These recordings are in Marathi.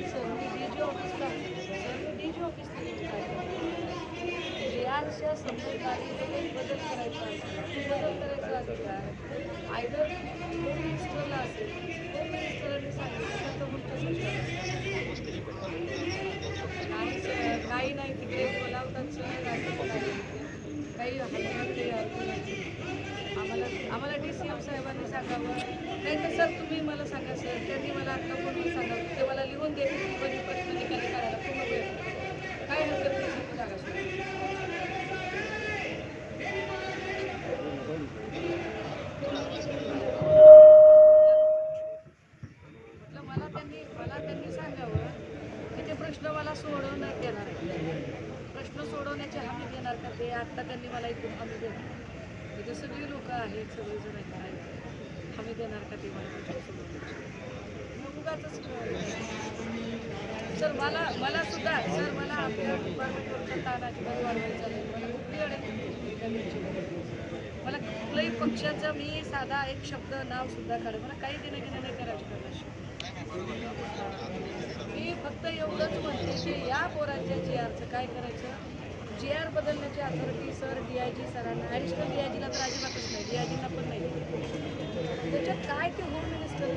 सर मी डीजी ऑफिसला जे आरच्या संदर्भात बदल करायचा असेल बदल करायचा अधिकार आयदर होम मिनिस्टरला असेल होम मिनिस्टरांनी सांगितलं तर नाही सर काही नाही तिकडे बोलावतात सर काही हलवत काही आम्हाला आम्हाला DCM साहेबांनी सांगावं नाही तर सर तुम्ही मला सांगा सर त्यांनी मला आता फोनवर सांगावं ते मला लिहून देतील की बरी प्रश्न निकाली काढायला पूर्ण वेळ काय हरकत नाही सर जागा मला त्यांनी सांगावं की ते प्रश्न मला सोडवण्यात येणार प्रश्न सोडवण्याची हमी देणार का ते आत्ता त्यांनी मला इथून हमी देणार इथे सगळी लोक आहेत सगळेजण आहेत हमी देणार का ते मला प्रश्न सोडवण्याची उगाच सर मला सुद्धा सर मला आपल्या डिपार्टमेंटवरचा ताण अजिबात वाढवायचा नाही मला कुठली अडचण मला कुठल्याही पक्षाचा मी साधा एक शब्द नाव सुद्धा काढेल मला काही देणं घेणं नाही त्या राजकारणाशी मी फक्त एवढंच म्हणते की या पोरांच्या GRचं काय करायचं GR बदलण्याची अथॉरिटी सर DIG सरांना ॲडिशनल DIGला तर अजिबातच नाही DIGना पण नाही त्याच्यात काय ते होम मिनिस्टर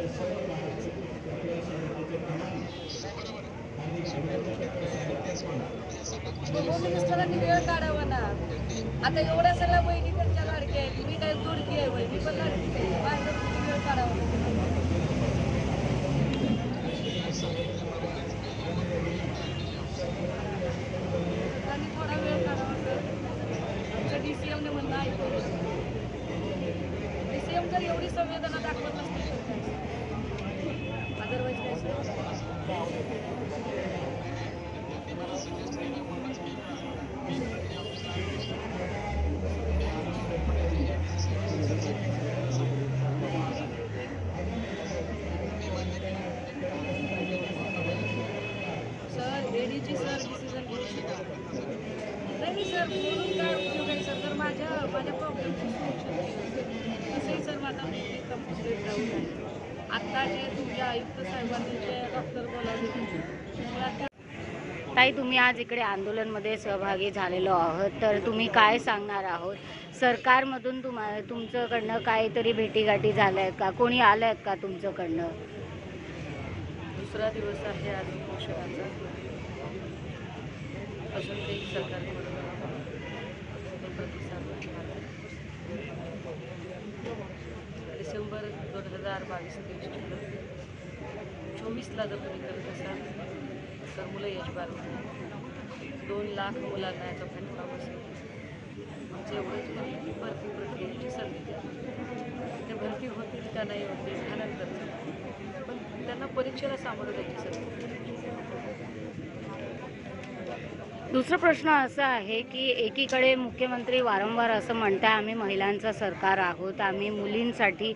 होम मिनिस्टरांनी वेळ काढावा ना आता एवढ्या सगळ्या बहिणी त्यांच्या लाडक्या आहेत मी काही जोडकी आहे वय मी पण लाडकी आहे बाहेर वेळ काढावा त्यांनी थोडा वेळ काढावा सर आमच्या DCMने म्हणणं ऐकून DCM जर एवढी संवेदना दाखवत नसतील अदरवाईज काय सर ADG सर डिसिजन घेऊ शकतात नाही सर बोलून काय उपयोग आहे सर तर माझ्या प्रॉब्लेमची सोल्युशन तसंही सर माझा नेहमी कंप्लीट राहून आहे आत्ता जे तुमच्या आयुक्त साहेबांनी जे डॉक्टर बोलावले ताई तुम्ही आज इकडे आंदोलनमध्ये सहभागी झालेलो आहोत तर तुम्ही काय सांगणार आहोत सरकारमधून तुमच्याकडनं काहीतरी भेटीगाठी झाल्या आहेत का कोणी आलं आहेत का तुमच्याकडनं दुसरा दिवस आहे आज उपोषणाचा अजून काही सरकारकडून प्रतिसाद डिसेंबर 2022-23 जर तुम्ही करत असाल तर मुलं यशबार 2 लाख मुलांना याचा फटका बसेल आमचं एवढंच म्हणणं की भरती प्रक्रियेची संधी द्या ते भरती होतील का नाही होतील त्यानंतर पण त्यांना परीक्षेला सामोरं द्यायची संधी दुसरा प्रश्न असा आहे की एकीकडे मुख्यमंत्री वारंवार असं म्हणतात आम्ही महिलांचं सरकार आहोत आम्ही मुलींसाठी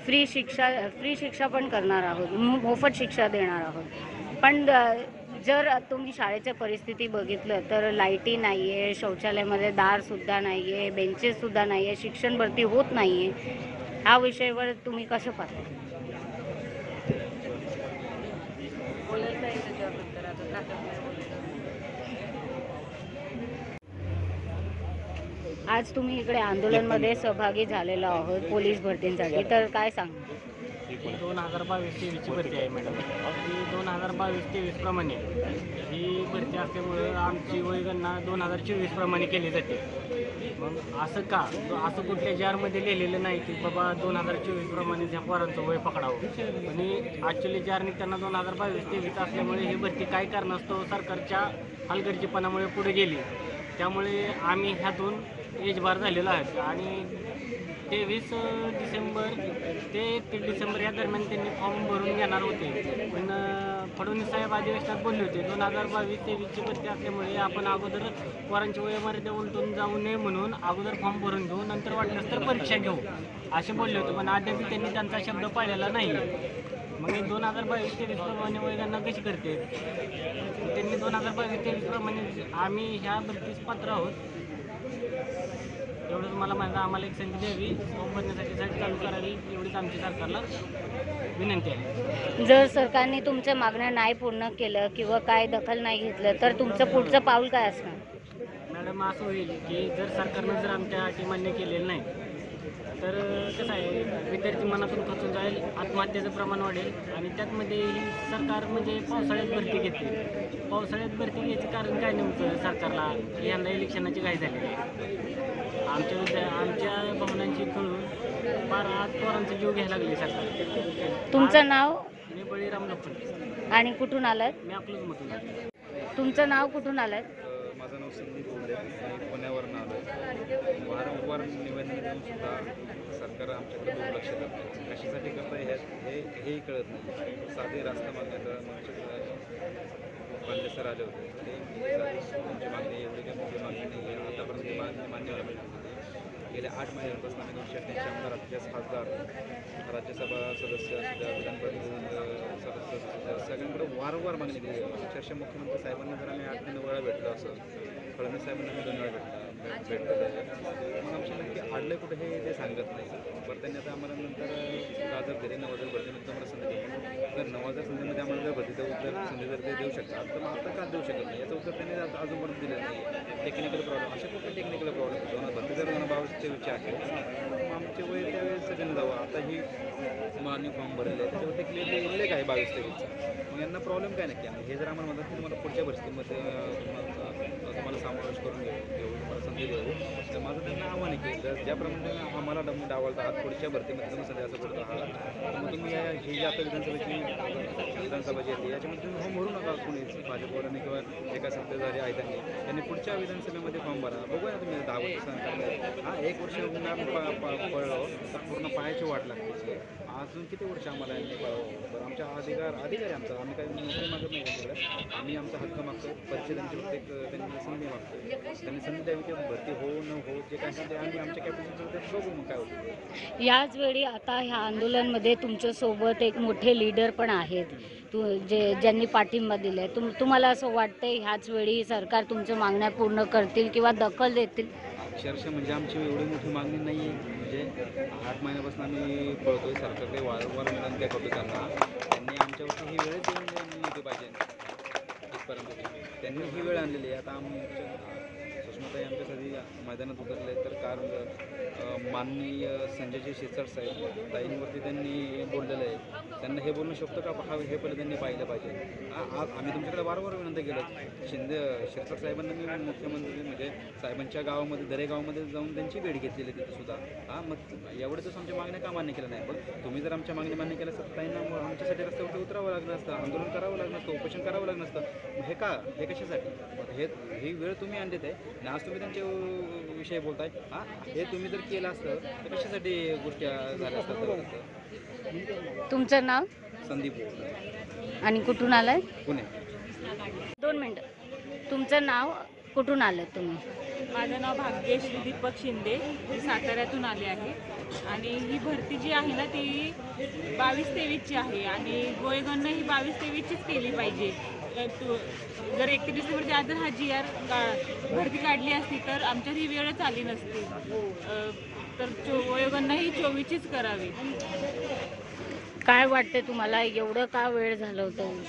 फ्री शिक्षा पण करणार आहोत मोफत शिक्षा देणार आहोत पण जर तुम्ही शाळेच्या परिस्थिती बघितलं तर लाईटी नाही आहे शौचालयामध्ये दारसुद्धा नाही आहे बेंचेससुद्धा नाही आहे शिक्षण भरती होत नाही आहे ह्या विषयावर तुम्ही कसं पाहता बोलायला नाही त्याच्याबद्दल आता ताकद नाही आज तुम्ही इकडे आंदोलनमध्ये सहभागी झालेलो आहोत पोलीस भरतींसाठी तर काय सांगा 2022-23ची भरती आहे मॅडम ही 2022-23 प्रमाणे ही भरती असल्यामुळं आमची वयगणना 2024 प्रमाणे केली जाते मग असं का असं कुठल्या JR लिहिलेलं नाही की बाबा 2024 प्रमाणे ह्या पोरांचं वय पकडावं आणि ॲक्च्युली JR निघताना 2022-23 असल्यामुळे ही भरती काय कारणास्तव सरकारच्या हलगर्जीपणामुळे पुढे गेली त्यामुळे आम्ही ह्यातून एजबार झालेलो आहे आणि 23 डिसेंबर ते 31 डिसेंबर या दरम्यान त्यांनी फॉर्म भरून घेणार होते पण फडणवीस साहेब अधिवेशनात बोलले होते 2022-23ची भरती असल्यामुळे आपण अगोदर पोरांची वयोमर्यादा उलटून जाऊ नये म्हणून अगोदर फॉर्म भरून घेऊ नंतर वाटल्यास तर परीक्षा घेऊ असे बोलले होते पण अद्याप त्यांनी त्यांचा शब्द पाळलेला नाही मग 2022-23 प्रमाणे वयगणना कशी करते त्यांनी 2022-23 प्रमाणे आम्ही ह्या भरतीस पात्र आहोत एवढंच मला माहिती आम्हाला एक संधी द्यावी फॉर्म भरण्यासाठी चालू करावी एवढीच आमची सरकारला विनंती आहे. जर सरकारने तुमच्या मागण्या नाही पूर्ण केलं किंवा काय दखल नाही घेतलं तर तुमचं पुढचं पाऊल काय असणार? मॅडम, असं होईल की जर सरकारनं जर आमच्या अटी मान्य केलेलं नाही तर कसं आहे, विद्यार्थी मनातून खचून जाईल, आत्महत्येचं प्रमाण वाढेल आणि त्यातमध्ये ही सरकार म्हणजे पावसाळ्यात भरती घेते. पावसाळ्यात भरती घ्यायचं कारण काय नव्हतं सरकारला, यंदा इलेक्शनाची घाई झालेली आहे. आमच्या भावनांची कळून फार आज पोरांचा जीव घ्यायला लागले सरकार. तुमचं नाव मी बळीराम लखन, आणि कुठून आलात? मी अकलूजमधून आहे. तुमचं नाव कुठून आलात? माझं नाव संदीप बोबडे, मी पुण्यावरून आलो आहे. वारंवार निवेदन देऊन सुद्धा सरकार आमच्याकडे दुर्लक्ष करतं. कशासाठी करतं हेही कळत नाही. साधे रास्ता मागण्याचा पंडित सर आले होते, ते तुमची मागणी एवढी काही मोठी मागणी नाही आहे, आतापर्यंत मागणी मान्य व्हायला पाहिजे. गेल्या 8 महिन्यांपासून आम्ही 288 आमदार, 48 खासदार, राज्यसभा सदस्य असू द्या, विधान परिषद सदस्य असू द्या, सगळ्यांकडे वारंवार मागणी केली. अक्षरशः मुख्यमंत्री साहेबांना जर आम्ही 8-9 वेळा भेटलो असं, फडणवीस साहेबांना आम्ही 2 वेळा भेटलो मग आमच्या नक्की अडलं कुठे हे ते सांगत नाही. बरं, त्यांनी आता आम्हाला नंतर गाजर दिले, 9,000 भरतीनंतर मला संधी दिली. तर 9,000 संधीमध्ये आम्हाला जर भरतीचं उत्तर संधी जर ते देऊ शकतात तर मग आता का देऊ शकत नाही, याचं उत्तर त्यांनी अजूनपर्यंत दिलं नाही. टेक्निकल प्रॉब्लेम, असे कुठले टेक्निकल प्रॉब्लेम, भरती जर 2,22 आहे मग आमचे वय त्यावेळेस सगळ्यांना जावं. आता ही मान्य फॉर्म भरलेले आहे, त्याच्यावरती क्लिअरली उल्लेख आहे 22-23चा. मग यांना प्रॉब्लेम काय नक्की? आणि हे जर आम्हाला म्हणतात की तुम्हाला पुढच्या परिस्थितीमध्ये तुम्हाला समावेश करून घेऊ, तुम्हाला संधी देऊ, तर माझं त्यांना आव्हान आहे की जर ज्याप्रमाणे आम्हाला डावलता आहात, पुढच्या भरतीमध्ये तुम्ही संधी असं करत आहात, तर मग तुम्ही हे जे आता विधानसभा जी आहे याच्यामध्ये तुम्ही फॉर्म भरू नका. कोणी भाजपवाल्यांनी किंवा एका सत्तेधारी आहेत त्यांनी पुढच्या विधानसभेमध्ये फॉर्म भरा. बघूया ना तुम्ही 10 वर्ष सहन करताय. हां, 1 वर्ष पळलो तर पूर्ण पायाची वाट लागते. अजून किती वर्ष आम्हाला यांनी पळावं? बरं, आमच्या अधिकारी आमचा, आम्ही काही नोकरी मागत नाही त्यांच्याकडे, आम्ही आमचा हक्क मागतो. परिषदांची त्यांनी संधी मागतो, त्यांनी संधी द्यावी की भरती हो न हो, जे काय असेल ते आम्ही आमच्या कॅपॅसिटीमध्ये बघू मग काय होतं. याच वेळी आता ह्या आंदोलनमध्ये तुमच्यासोबत एक मोठे लीडर पण आहेत ज्यांनी पाठिंबा दिलाय. तुम्हाला असं वाटतंय ह्याच वेळी सरकार तुमच्या मागण्या पूर्ण करतील किंवा दखल देतील? अक्षरशः म्हणजे आमची एवढी मोठी मागणी नाही आहे. म्हणजे 8 महिन्यापासून आम्ही पळतोय, सरकारकडे वारंवार विनंत्या करतो त्यांना. त्यांनी आमच्यावरती ही वेळच येऊन नव्हती पाहिजे इथपर्यंत. त्यांनी ही वेळ आणलेली आहे. आता आमच्या सुषमाताई आमच्यासाठी मैदानात उतरले तर कारण माननीय संजयजी शिरसाट साहेब ताईंवरती त्यांनी बोललेलं आहे. त्यांना हे बोलणं शोभतं का? हे पहिलं त्यांनी पाहिलं पाहिजे. आम्ही तुमच्याकडे वारंवार विनंती केलं. शिरसाट साहेबांना मी मुख्यमंत्री म्हणजे साहेबांच्या गावामध्ये, दरे गावामध्ये जाऊन त्यांची भेट घेतलेली तिथं सुद्धा. मग एवढं दिवस आमच्या मागण्या का मान्य केल्या नाही? पण तुम्ही जर आमच्या मागणी मान्य केल्या असतं ताईंना आमच्यासाठी रस्त्यावरती उतरावं लागलं असतं, आंदोलन करावं लागलं असतं, उपोषण करावं लागलं असतं. हे का? हे कशासाठी? ही वेळ तुम्ही आणलीत आहे आणि आज तुम्ही त्यांच्या विषयी बोलताय. हे तुम्ही जर केलं असतं तर कशासाठी गोष्टी झाल्या असतात? तुमचं नाव? संदीप आणि कुठून आलाय? पुणे. 2 मिनटं. तुमचं नाव, कुठून आलं तुम्ही? माझं नाव भाग्यश्री दीपक शिंदे, मी साताऱ्यातून आले आहे. आणि ही भरती जी आहे ना ती 22-23ची आहे आणि गोयगणना ही 22-23चीच केली पाहिजे. जर 31 डिसेंबरच्या आधी हा GR भरती काढली असती तर आमच्यात ही वेळच आली नसती. तर गोयगणना ही 24चीच करावी. काय वाटते तुम्हाला, एवढं का वेळ झालं होतं?